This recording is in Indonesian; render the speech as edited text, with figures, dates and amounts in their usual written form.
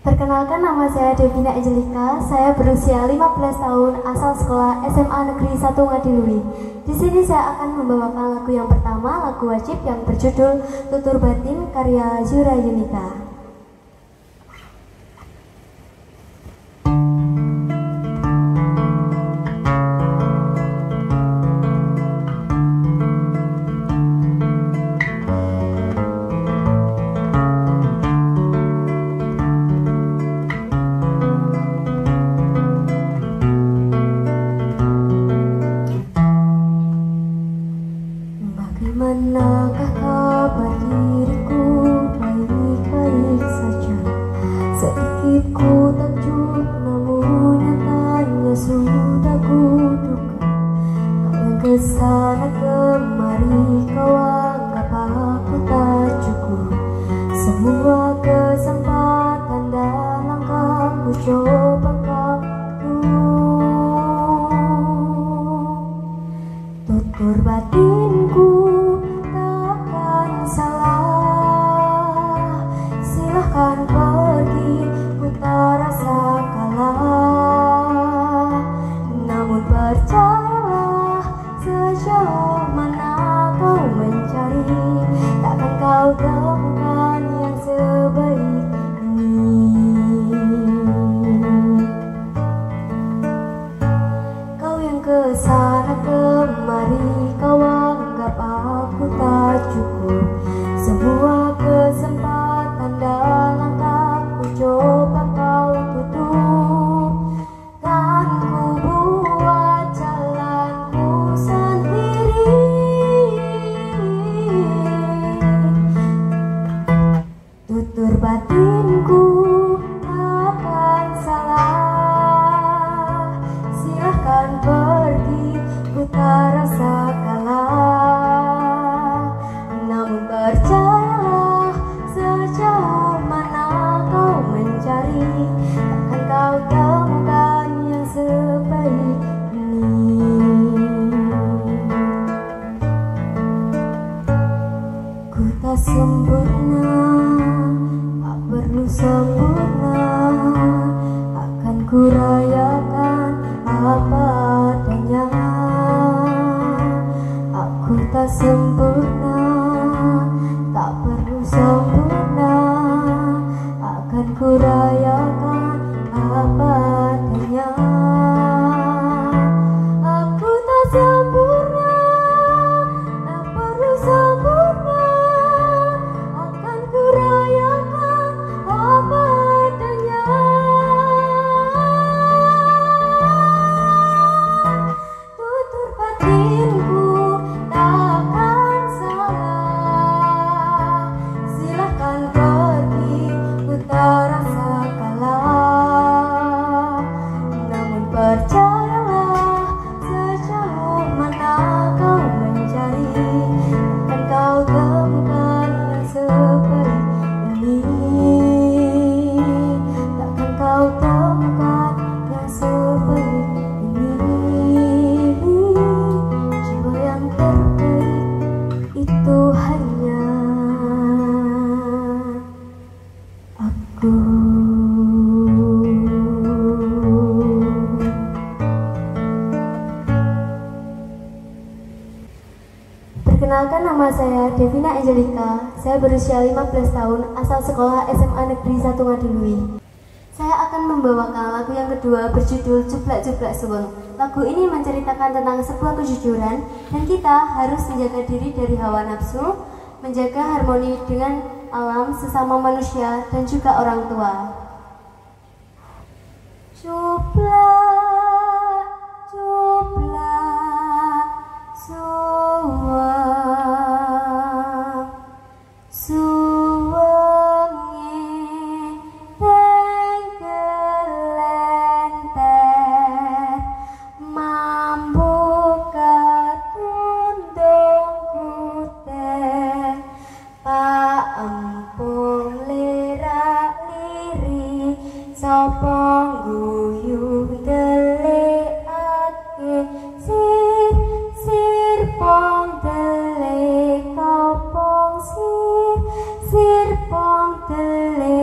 Perkenalkan, nama saya Devina Angelika. Saya berusia 15 tahun, asal sekolah SMA Negeri 1 Ngadilui. Di sini saya akan membawakan lagu yang pertama, lagu wajib yang berjudul Tutur Batin karya Zura Yunita. Bagaimanakah kabar diriku? Baik-baik saja. Sedikit ku takjub, namun nyatanya sudah kuduga. Kau yang kesana kemari, kau anggap aku tak cukup. Semua kesempatan dan langkahku coba kau tutur batinku takkan salah. Silahkan pergi, ku tak rasa kalah. Namun percayalah, sejauh mana kau mencari, takkan kau temukan yang sebaik ini. Kau yang kesana kemari, kau anggap aku tak cukup. Semua kesempatan dalam langkahku coba kau tutup. Kan ku buat jalanku sendiri. Tutur batinku takkan salah. Silahkan pergi, ku tak rasa kalah. Namun percayalah, sejauh mana kau mencari, takkan kau temukan yang sebaik ini. Ku tak sempurna, tak perlu sempurna. Akan ku rayakan apa adanya. Aku tak sempurna, tak perlu sempurna. Akan ku rayakan apa adanya. Aku tak sempurna, tak perlu sempurna. Akan ku rayakan apa adanya. Tutur batinku takkan salah. Silahkan pergi, ku tak rasa kalah. Namun percayalah, sejauh mana kau mencari, takkan kau temukan yang sebaik ini. Takkan kau temukan yang sebaik ini. Jiwa yang terbaik itu hanya aku. Perkenalkan, nama saya Devina Angelika. Saya berusia 15 tahun, asal sekolah SMA Negeri 1 Ngadilui. Saya akan membawakan lagu yang kedua berjudul Jublak-Jublak Suweng. Lagu ini menceritakan tentang sebuah kejujuran dan kita harus menjaga diri dari hawa nafsu, menjaga harmoni dengan alam, sesama manusia, dan juga orang tua. Jublak, jublak, suweng, suwengi tenggelenter, mambu katundung kuteh, pak empung lirak-liri, sapa guyu delikake, sir pong delik kopong, sir pong delik